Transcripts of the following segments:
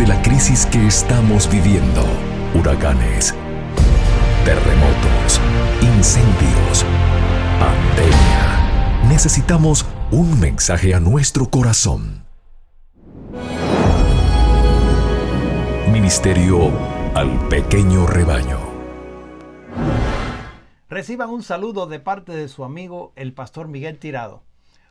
de la crisis que estamos viviendo: huracanes, terremotos, incendios, pandemia. Necesitamos un mensaje a nuestro corazón. Ministerio al pequeño rebaño. Reciban un saludo de parte de su amigo el pastor Miguel Tirado.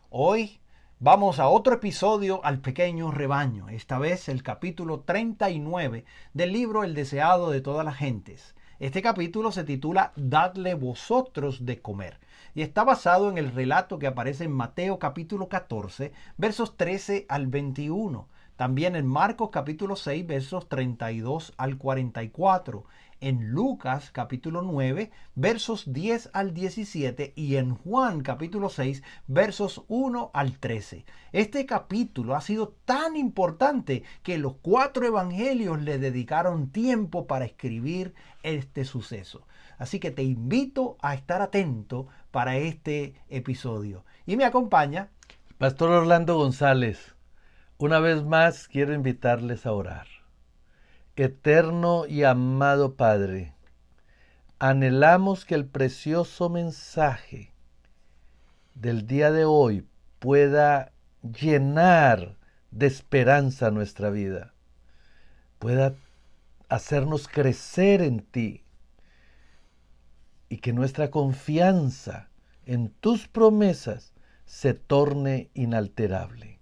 Hoy vamos a otro episodio al pequeño rebaño, esta vez el capítulo 39 del libro El deseado de todas las gentes. Este capítulo se titula Dadle vosotros de comer y está basado en el relato que aparece en Mateo capítulo 14, versos 13 al 21. También en Marcos capítulo 6, versos 32 al 44. En Lucas capítulo 9, versos 10 al 17. Y en Juan capítulo 6, versos 1 al 13. Este capítulo ha sido tan importante que los 4 evangelios le dedicaron tiempo para escribir este suceso. Así que te invito a estar atento para este episodio. Y me acompaña Pastor Orlando González. Una vez más quiero invitarles a orar. Eterno y amado Padre, anhelamos que el precioso mensaje del día de hoy pueda llenar de esperanza nuestra vida, pueda hacernos crecer en ti y que nuestra confianza en tus promesas se torne inalterable.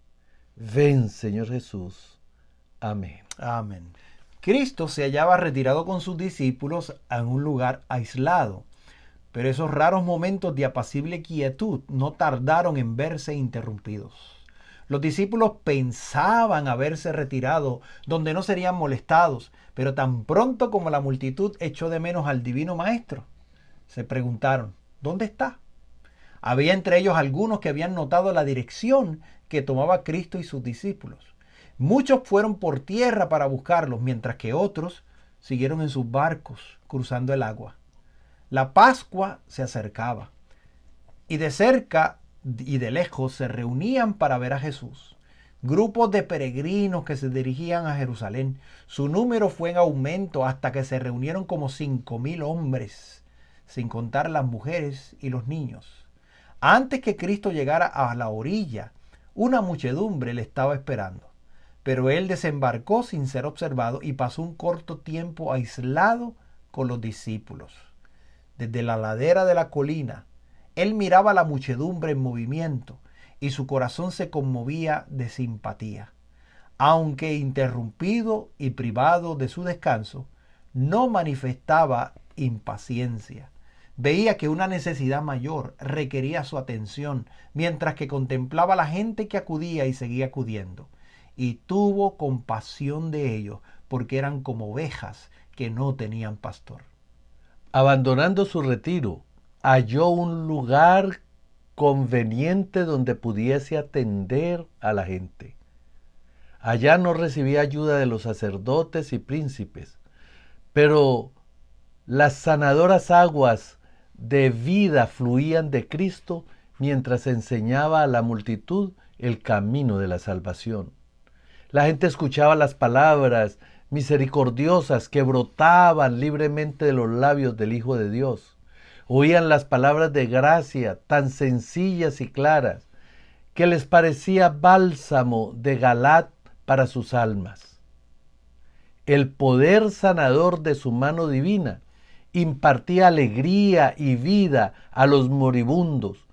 Ven, Señor Jesús. Amén. Amén. Cristo se hallaba retirado con sus discípulos en un lugar aislado, pero esos raros momentos de apacible quietud no tardaron en verse interrumpidos. Los discípulos pensaban haberse retirado donde no serían molestados, pero tan pronto como la multitud echó de menos al divino maestro, se preguntaron, ¿dónde está? Había entre ellos algunos que habían notado la dirección que tomaba Cristo y sus discípulos. Muchos fueron por tierra para buscarlos, mientras que otros siguieron en sus barcos cruzando el agua. La Pascua se acercaba y de cerca y de lejos se reunían para ver a Jesús. Grupos de peregrinos que se dirigían a Jerusalén. Su número fue en aumento hasta que se reunieron como 5,000 hombres, sin contar las mujeres y los niños. Antes que Cristo llegara a la orilla, una muchedumbre le estaba esperando. Pero él desembarcó sin ser observado y pasó un corto tiempo aislado con los discípulos. Desde la ladera de la colina, él miraba a la muchedumbre en movimiento y su corazón se conmovía de simpatía. Aunque interrumpido y privado de su descanso, no manifestaba impaciencia. Veía que una necesidad mayor requería su atención, mientras que contemplaba a la gente que acudía y seguía acudiendo. Y tuvo compasión de ellos, porque eran como ovejas que no tenían pastor. Abandonando su retiro, halló un lugar conveniente donde pudiese atender a la gente. Allá no recibía ayuda de los sacerdotes y príncipes, pero las sanadoras aguas de vida fluían de Cristo mientras enseñaba a la multitud el camino de la salvación. La gente escuchaba las palabras misericordiosas que brotaban libremente de los labios del Hijo de Dios. Oían las palabras de gracia tan sencillas y claras que les parecía bálsamo de Galaad para sus almas. El poder sanador de su mano divina impartía alegría y vida a los moribundos,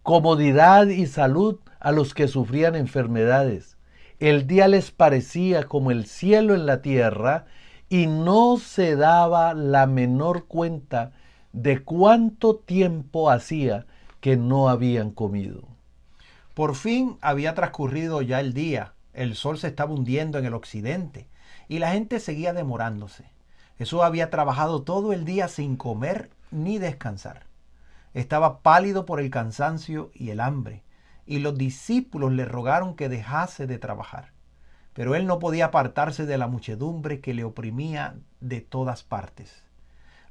comodidad y salud a los que sufrían enfermedades. El día les parecía como el cielo en la tierra y no se daba la menor cuenta de cuánto tiempo hacía que no habían comido. Por fin había transcurrido ya el día, el sol se estaba hundiendo en el occidente y la gente seguía demorándose. Jesús había trabajado todo el día sin comer ni descansar. Estaba pálido por el cansancio y el hambre, y los discípulos le rogaron que dejase de trabajar. Pero él no podía apartarse de la muchedumbre que le oprimía de todas partes.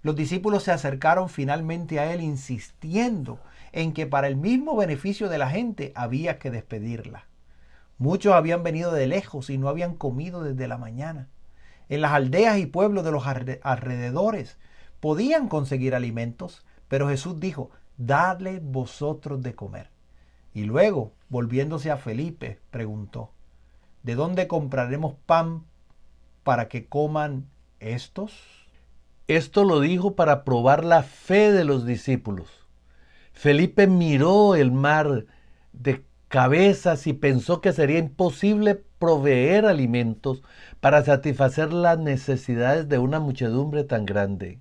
Los discípulos se acercaron finalmente a él insistiendo en que para el mismo beneficio de la gente había que despedirla. Muchos habían venido de lejos y no habían comido desde la mañana. En las aldeas y pueblos de los alrededores podían conseguir alimentos, pero Jesús dijo, dadle vosotros de comer. Y luego, volviéndose a Felipe, preguntó, ¿de dónde compraremos pan para que coman estos? Esto lo dijo para probar la fe de los discípulos. Felipe miró el mar de cabezas y pensó que sería imposible proveer alimentos para satisfacer las necesidades de una muchedumbre tan grande.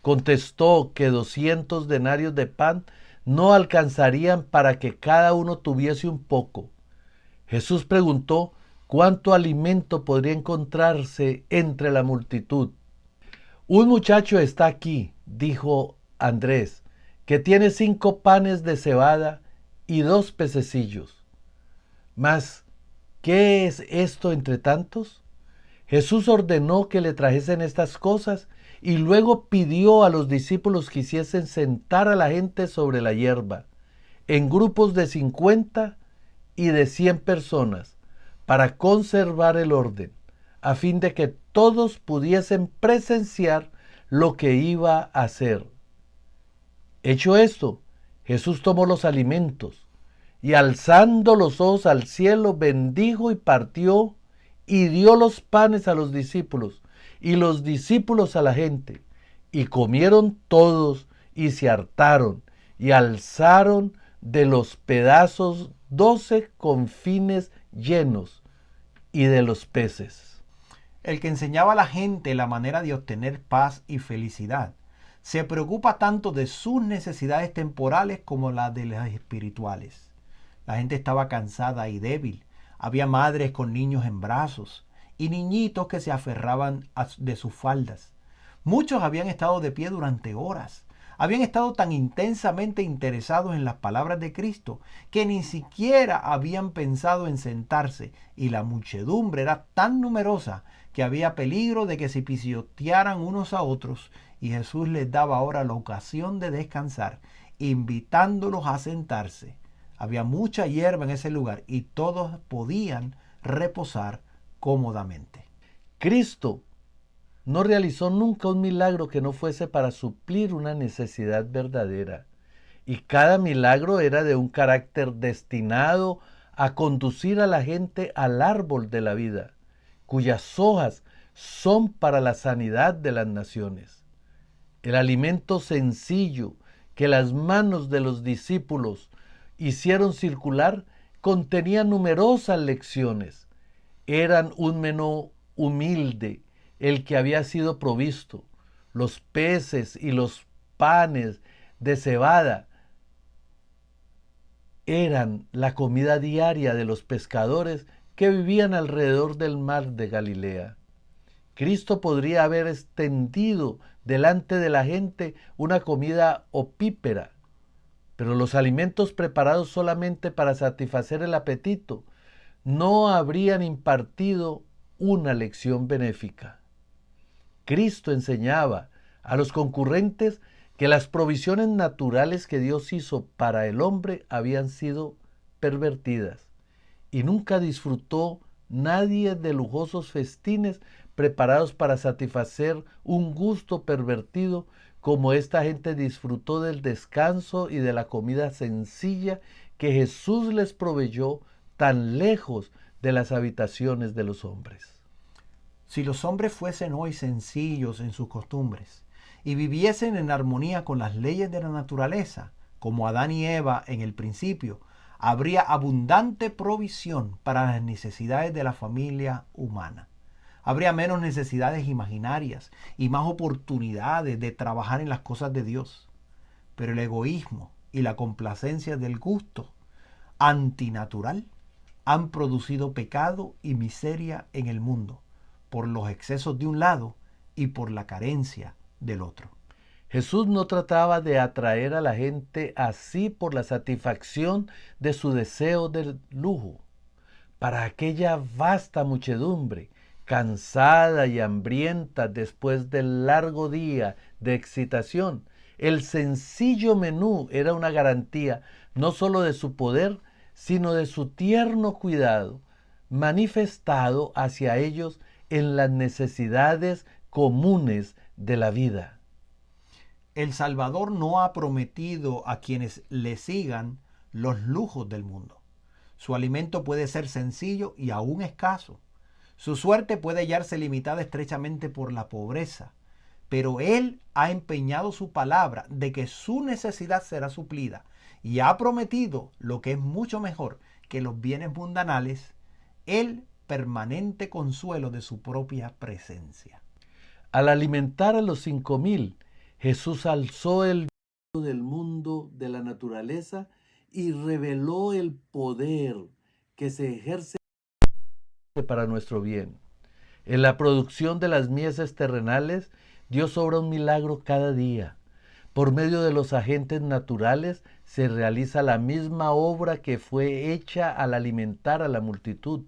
Contestó que 200 denarios de pan no alcanzarían para que cada uno tuviese un poco. Jesús preguntó cuánto alimento podría encontrarse entre la multitud. Un muchacho está aquí, dijo Andrés, que tiene 5 panes de cebada y 2 pececillos. Mas, ¿qué es esto entre tantos? Jesús ordenó que le trajesen estas cosas y luego pidió a los discípulos que hiciesen sentar a la gente sobre la hierba, en grupos de 50 y de 100 personas, para conservar el orden, a fin de que todos pudiesen presenciar lo que iba a hacer. Hecho esto, Jesús tomó los alimentos y alzando los ojos al cielo, bendijo y partió y dio los panes a los discípulos y los discípulos a la gente. Y comieron todos y se hartaron y alzaron de los pedazos 12 confines llenos y de los peces. El que enseñaba a la gente la manera de obtener paz y felicidad se preocupa tanto de sus necesidades temporales como las de las espirituales. La gente estaba cansada y débil. Había madres con niños en brazos y niñitos que se aferraban de sus faldas. Muchos habían estado de pie durante horas. Habían estado tan intensamente interesados en las palabras de Cristo que ni siquiera habían pensado en sentarse, y la muchedumbre era tan numerosa que había peligro de que se pisotearan unos a otros, y Jesús les daba ahora la ocasión de descansar, invitándolos a sentarse. Había mucha hierba en ese lugar y todos podían reposar cómodamente. Cristo no realizó nunca un milagro que no fuese para suplir una necesidad verdadera. Y cada milagro era de un carácter destinado a conducir a la gente al árbol de la vida, cuyas hojas son para la sanidad de las naciones. El alimento sencillo que las manos de los discípulos hicieron circular contenía numerosas lecciones. Eran un menú humilde el que había sido provisto. Los peces y los panes de cebada eran la comida diaria de los pescadores que vivían alrededor del mar de Galilea. Cristo podría haber extendido delante de la gente una comida opípera, pero los alimentos preparados solamente para satisfacer el apetito no habrían impartido una lección benéfica. Cristo enseñaba a los concurrentes que las provisiones naturales que Dios hizo para el hombre habían sido pervertidas, y nunca disfrutó nadie de lujosos festines preparados para satisfacer un gusto pervertido como esta gente disfrutó del descanso y de la comida sencilla que Jesús les proveyó tan lejos de las habitaciones de los hombres. Si los hombres fuesen hoy sencillos en sus costumbres y viviesen en armonía con las leyes de la naturaleza, como Adán y Eva en el principio, habría abundante provisión para las necesidades de la familia humana. Habría menos necesidades imaginarias y más oportunidades de trabajar en las cosas de Dios. Pero el egoísmo y la complacencia del gusto antinatural han producido pecado y miseria en el mundo, por los excesos de un lado y por la carencia del otro. Jesús no trataba de atraer a la gente así por la satisfacción de su deseo de lujo. Para aquella vasta muchedumbre, cansada y hambrienta después del largo día de excitación, el sencillo menú era una garantía no solo de su poder, sino de su tierno cuidado manifestado hacia ellos en las necesidades comunes de la vida. El Salvador no ha prometido a quienes le sigan los lujos del mundo. Su alimento puede ser sencillo y aún escaso. Su suerte puede hallarse limitada estrechamente por la pobreza. Pero Él ha empeñado su palabra de que su necesidad será suplida y ha prometido lo que es mucho mejor que los bienes mundanales, el permanente consuelo de su propia presencia. Al alimentar a los 5,000, Jesús alzó el velo del mundo de la naturaleza y reveló el poder que se ejerce para nuestro bien. En la producción de las mieses terrenales, Dios obra un milagro cada día. Por medio de los agentes naturales se realiza la misma obra que fue hecha al alimentar a la multitud.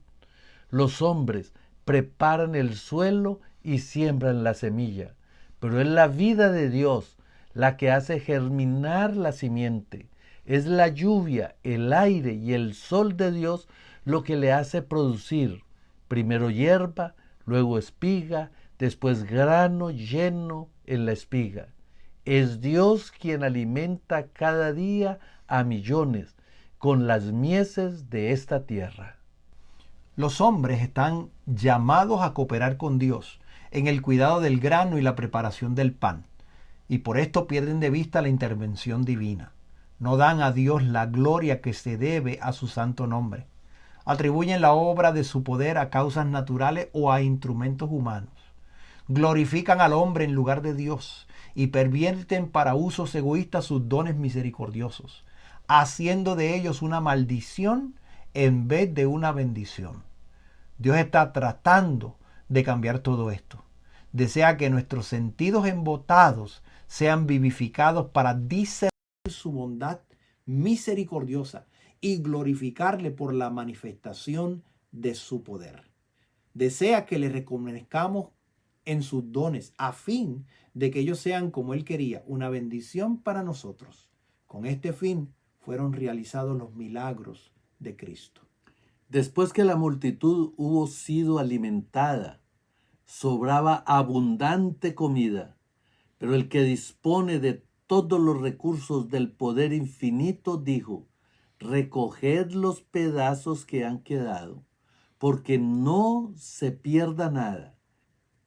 Los hombres preparan el suelo y siembran la semilla, pero es la vida de Dios la que hace germinar la simiente. Es la lluvia, el aire y el sol de Dios lo que le hace producir primero hierba, luego espiga, después grano lleno en la espiga. Es Dios quien alimenta cada día a millones con las mieses de esta tierra. Los hombres están llamados a cooperar con Dios en el cuidado del grano y la preparación del pan, y por esto pierden de vista la intervención divina. No dan a Dios la gloria que se debe a su santo nombre. Atribuyen la obra de su poder a causas naturales o a instrumentos humanos. Glorifican al hombre en lugar de Dios y pervierten para usos egoístas sus dones misericordiosos, haciendo de ellos una maldición en vez de una bendición. Dios está tratando de cambiar todo esto. Desea que nuestros sentidos embotados sean vivificados para discernir su bondad misericordiosa y glorificarle por la manifestación de su poder. Desea que le reconozcamos en sus dones a fin de que ellos sean, como Él quería, una bendición para nosotros. Con este fin fueron realizados los milagros de Cristo. Después que la multitud hubo sido alimentada, sobraba abundante comida, pero el que dispone de todos los recursos del poder infinito dijo: recoged los pedazos que han quedado, porque no se pierda nada.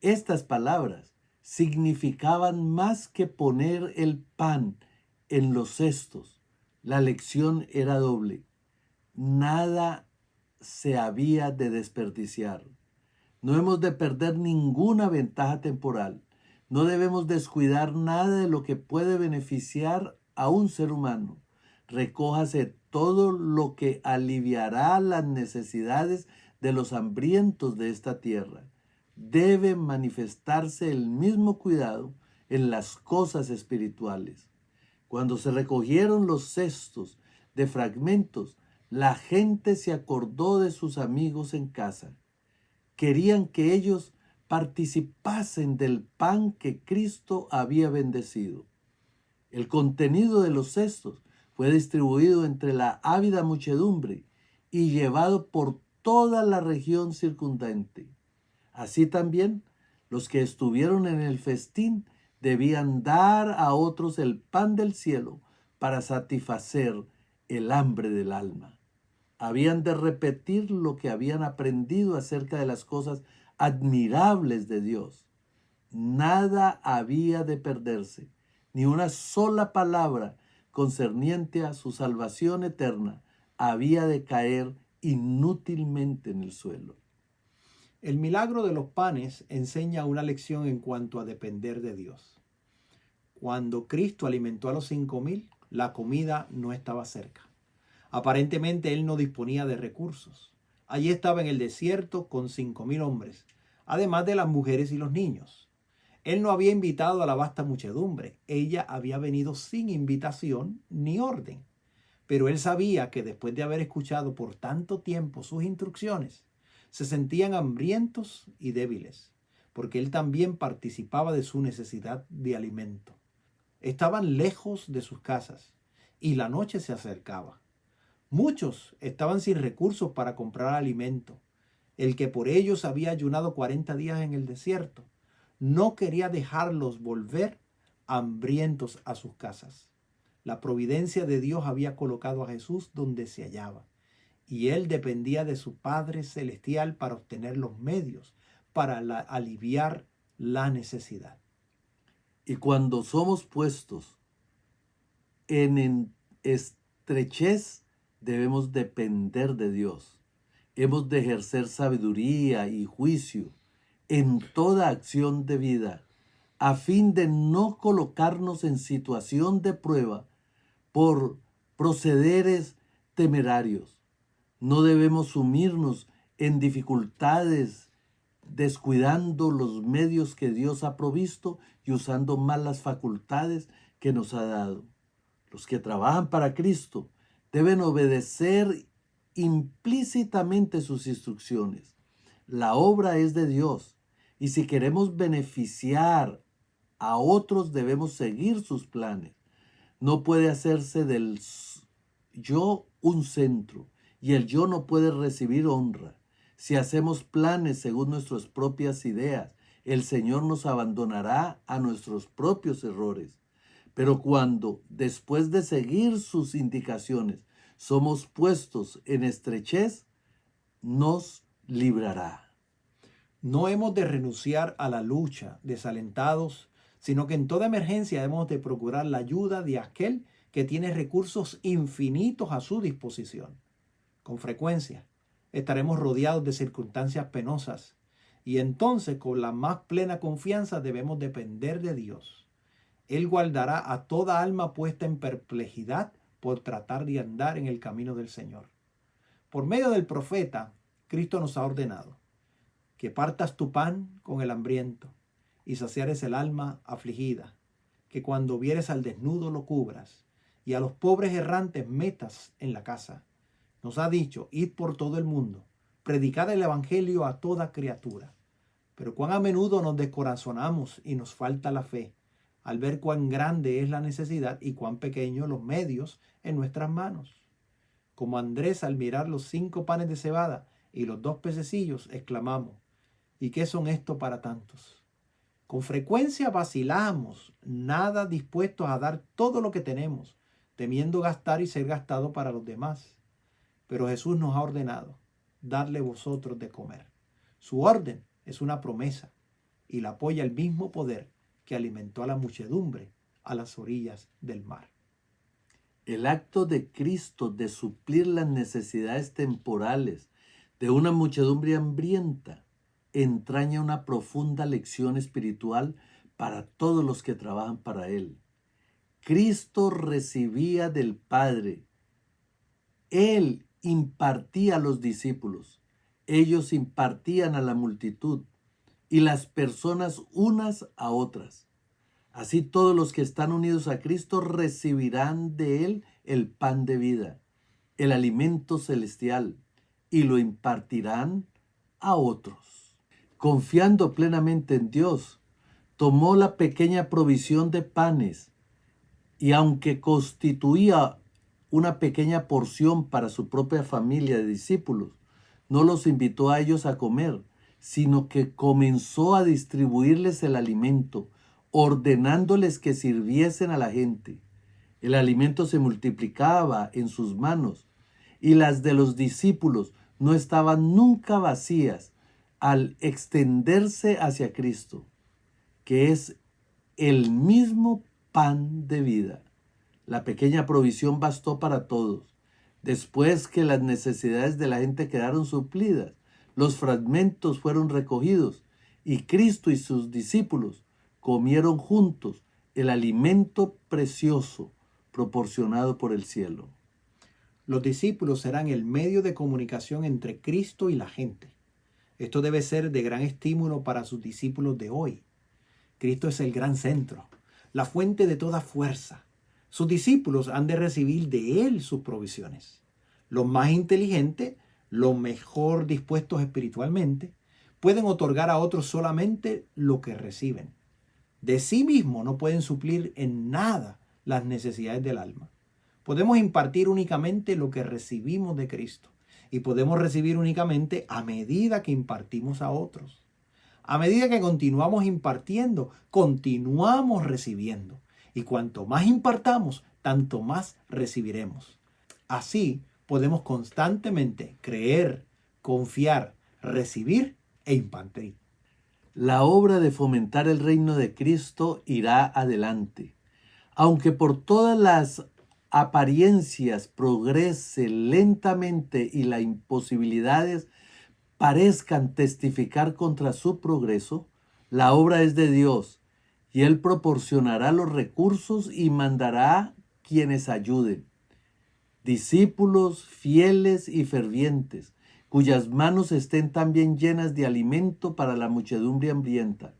Estas palabras significaban más que poner el pan en los cestos. La lección era doble. Nada se había de desperdiciar. No hemos de perder ninguna ventaja temporal. No debemos descuidar nada de lo que puede beneficiar a un ser humano. Recójase todo lo que aliviará las necesidades de los hambrientos de esta tierra. Debe manifestarse el mismo cuidado en las cosas espirituales. Cuando se recogieron los cestos de fragmentos, la gente se acordó de sus amigos en casa. Querían que ellos participasen del pan que Cristo había bendecido. El contenido de los cestos fue distribuido entre la ávida muchedumbre y llevado por toda la región circundante. Así también, los que estuvieron en el festín debían dar a otros el pan del cielo para satisfacer el hambre del alma. Habían de repetir lo que habían aprendido acerca de las cosas admirables de Dios. Nada había de perderse, ni una sola palabra concerniente a su salvación eterna había de caer inútilmente en el suelo. El milagro de los panes enseña una lección en cuanto a depender de Dios. Cuando Cristo alimentó a los 5,000, la comida no estaba cerca. Aparentemente Él no disponía de recursos. Allí estaba en el desierto con 5,000 hombres, además de las mujeres y los niños. Él no había invitado a la vasta muchedumbre. Ella había venido sin invitación ni orden. Pero Él sabía que después de haber escuchado por tanto tiempo sus instrucciones, se sentían hambrientos y débiles, porque Él también participaba de su necesidad de alimento. Estaban lejos de sus casas y la noche se acercaba. Muchos estaban sin recursos para comprar alimento. El que por ellos había ayunado 40 días en el desierto no quería dejarlos volver hambrientos a sus casas. La providencia de Dios había colocado a Jesús donde se hallaba, y él dependía de su Padre Celestial para obtener los medios para aliviar la necesidad. Y cuando somos puestos en estrechez, debemos depender de Dios. Hemos de ejercer sabiduría y juicio en toda acción de vida, a fin de no colocarnos en situación de prueba por procederes temerarios. No debemos sumirnos en dificultades descuidando los medios que Dios ha provisto y usando mal las facultades que nos ha dado. Los que trabajan para Cristo deben obedecer implícitamente sus instrucciones. La obra es de Dios, y si queremos beneficiar a otros debemos seguir sus planes. No puede hacerse del yo un centro, y el yo no puede recibir honra. Si hacemos planes según nuestras propias ideas, el Señor nos abandonará a nuestros propios errores. Pero cuando, después de seguir sus indicaciones, somos puestos en estrechez, nos librará. No hemos de renunciar a la lucha desalentados, sino que en toda emergencia hemos de procurar la ayuda de aquel que tiene recursos infinitos a su disposición. Con frecuencia estaremos rodeados de circunstancias penosas, y entonces con la más plena confianza debemos depender de Dios. Él guardará a toda alma puesta en perplejidad por tratar de andar en el camino del Señor. Por medio del profeta, Cristo nos ha ordenado que partas tu pan con el hambriento y saciares el alma afligida, que cuando vieres al desnudo lo cubras y a los pobres errantes metas en la casa. Nos ha dicho, id por todo el mundo, predicad el evangelio a toda criatura. Pero cuán a menudo nos descorazonamos y nos falta la fe al ver cuán grande es la necesidad y cuán pequeños los medios en nuestras manos. Como Andrés al mirar los 5 panes de cebada y los 2 pececillos, exclamamos, ¿y qué son esto para tantos? Con frecuencia vacilamos, nada dispuestos a dar todo lo que tenemos, temiendo gastar y ser gastado para los demás. Pero Jesús nos ha ordenado, darle vosotros de comer. Su orden es una promesa y la apoya el mismo poder que alimentó a la muchedumbre a las orillas del mar. El acto de Cristo de suplir las necesidades temporales de una muchedumbre hambrienta entraña una profunda lección espiritual para todos los que trabajan para Él. Cristo recibía del Padre. Él impartía a los discípulos. Ellos impartían a la multitud y las personas unas a otras. Así todos los que están unidos a Cristo recibirán de Él el pan de vida, el alimento celestial, y lo impartirán a otros. Confiando plenamente en Dios, tomó la pequeña provisión de panes y aunque constituía una pequeña porción para su propia familia de discípulos, no los invitó a ellos a comer, sino que comenzó a distribuirles el alimento, ordenándoles que sirviesen a la gente. El alimento se multiplicaba en sus manos y las de los discípulos no estaban nunca vacías al extenderse hacia Cristo, que es el mismo pan de vida. La pequeña provisión bastó para todos. Después que las necesidades de la gente quedaron suplidas, los fragmentos fueron recogidos y Cristo y sus discípulos comieron juntos el alimento precioso proporcionado por el cielo. Los discípulos serán el medio de comunicación entre Cristo y la gente. Esto debe ser de gran estímulo para sus discípulos de hoy. Cristo es el gran centro, la fuente de toda fuerza. Sus discípulos han de recibir de Él sus provisiones. Los más inteligentes, los mejor dispuestos espiritualmente, pueden otorgar a otros solamente lo que reciben. De sí mismos no pueden suplir en nada las necesidades del alma. Podemos impartir únicamente lo que recibimos de Cristo. Y podemos recibir únicamente a medida que impartimos a otros. A medida que continuamos impartiendo, continuamos recibiendo. Y cuanto más impartamos, tanto más recibiremos. Así podemos constantemente creer, confiar, recibir e impartir. La obra de fomentar el reino de Cristo irá adelante. Aunque por todas las apariencias progrese lentamente y las imposibilidades parezcan testificar contra su progreso, la obra es de Dios y Él proporcionará los recursos y mandará quienes ayuden. Discípulos fieles y fervientes, cuyas manos estén también llenas de alimento para la muchedumbre hambrienta.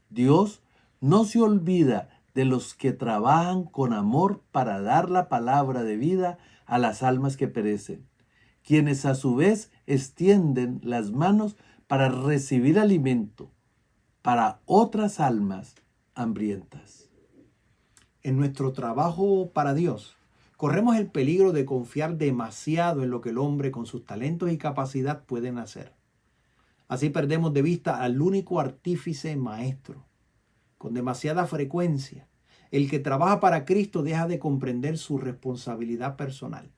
Dios no se olvida de los que trabajan con amor para dar la palabra de vida a las almas que perecen, quienes a su vez extienden las manos para recibir alimento para otras almas hambrientas. En nuestro trabajo para Dios, corremos el peligro de confiar demasiado en lo que el hombre con sus talentos y capacidad pueden hacer. Así perdemos de vista al único artífice maestro. Con demasiada frecuencia, el que trabaja para Cristo deja de comprender su responsabilidad personal.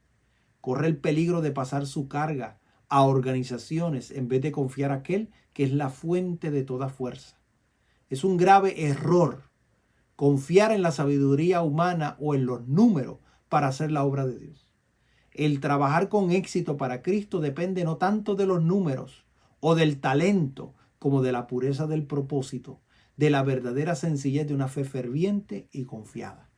Corre el peligro de pasar su carga a organizaciones en vez de confiar a aquel que es la fuente de toda fuerza. Es un grave error confiar en la sabiduría humana o en los números para hacer la obra de Dios. El trabajar con éxito para Cristo depende no tanto de los números o del talento como de la pureza del propósito, de la verdadera sencillez de una fe ferviente y confiada.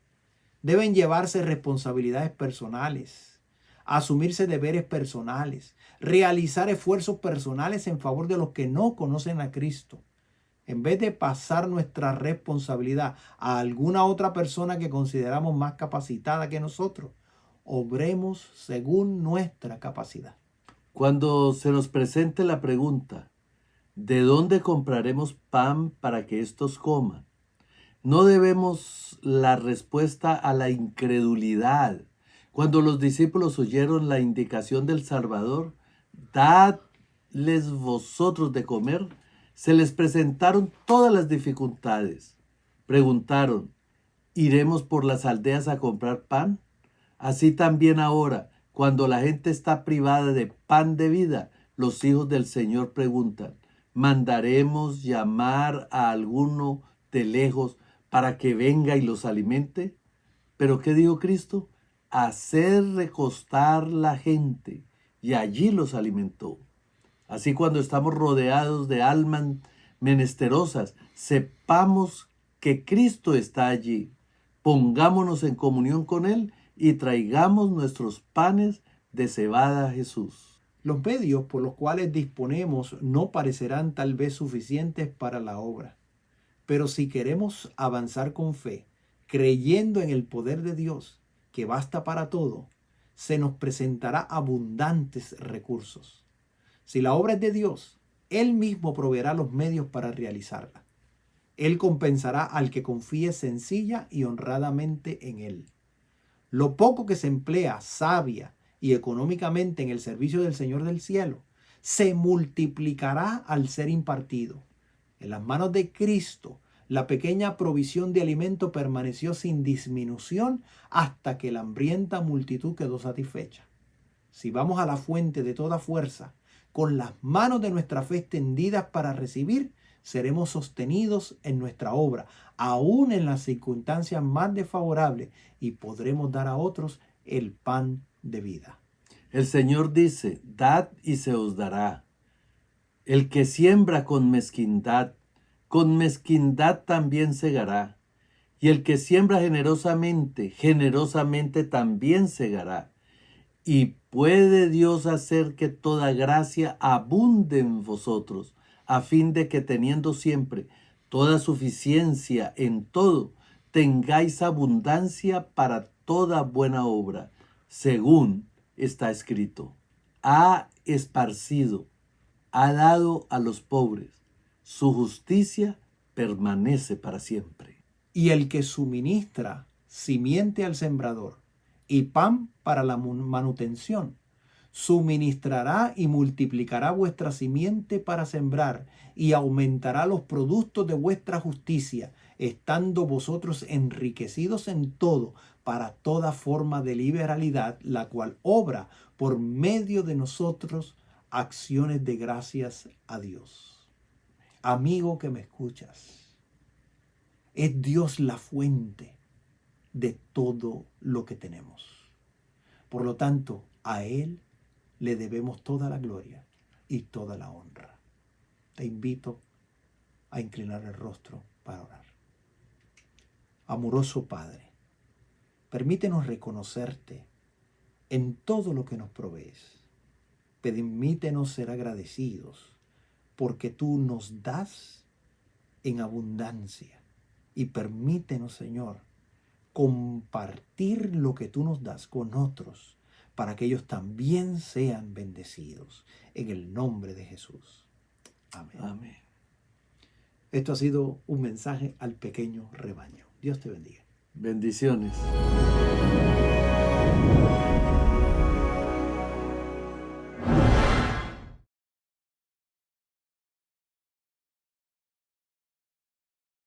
Deben llevarse responsabilidades personales, asumirse deberes personales, realizar esfuerzos personales en favor de los que no conocen a Cristo. En vez de pasar nuestra responsabilidad a alguna otra persona que consideramos más capacitada que nosotros, obremos según nuestra capacidad. Cuando se nos presente la pregunta, ¿de dónde compraremos pan para que éstos coman? No debemos la respuesta a la incredulidad. Cuando los discípulos oyeron la indicación del Salvador, dadles vosotros de comer, se les presentaron todas las dificultades. Preguntaron, ¿iremos por las aldeas a comprar pan? Así también ahora, cuando la gente está privada de pan de vida, los hijos del Señor preguntan, ¿mandaremos llamar a alguno de lejos para que venga y los alimente? ¿Pero qué dijo Cristo? Hacer recostar la gente, y allí los alimentó. Así cuando estamos rodeados de almas menesterosas, sepamos que Cristo está allí. Pongámonos en comunión con Él y traigamos nuestros panes de cebada a Jesús. Los medios por los cuales disponemos no parecerán tal vez suficientes para la obra. Pero si queremos avanzar con fe, creyendo en el poder de Dios, que basta para todo, se nos presentará abundantes recursos. Si la obra es de Dios, Él mismo proveerá los medios para realizarla. Él compensará al que confíe sencilla y honradamente en Él. Lo poco que se emplea sabia y económicamente en el servicio del Señor del cielo, se multiplicará al ser impartido. En las manos de Cristo, la pequeña provisión de alimento permaneció sin disminución hasta que la hambrienta multitud quedó satisfecha. Si vamos a la fuente de toda fuerza, con las manos de nuestra fe extendidas para recibir, seremos sostenidos en nuestra obra, aún en las circunstancias más desfavorables, y podremos dar a otros el pan de vida. El Señor dice, dad y se os dará. El que siembra con mezquindad también segará. Y el que siembra generosamente, generosamente también segará. Y puede Dios hacer que toda gracia abunde en vosotros, a fin de que teniendo siempre toda suficiencia en todo, tengáis abundancia para toda buena obra, según está escrito. Ha esparcido, ha dado a los pobres, su justicia permanece para siempre. Y el que suministra simiente al sembrador, y pan para la manutención. Suministrará y multiplicará vuestra simiente para sembrar y aumentará los productos de vuestra justicia, estando vosotros enriquecidos en todo para toda forma de liberalidad, la cual obra por medio de nosotros acciones de gracias a Dios. Amigo que me escuchas, es Dios la fuente de todo lo que tenemos. Por lo tanto, a Él le debemos toda la gloria y toda la honra. Te invito a inclinar el rostro para orar. Amoroso Padre, permítenos reconocerte en todo lo que nos provees. Permítenos ser agradecidos porque tú nos das en abundancia. Y permítenos, Señor, compartir lo que tú nos das con otros para que ellos también sean bendecidos. En el nombre de Jesús. Amén. Amén. Esto ha sido un mensaje al pequeño rebaño. Dios te bendiga. Bendiciones.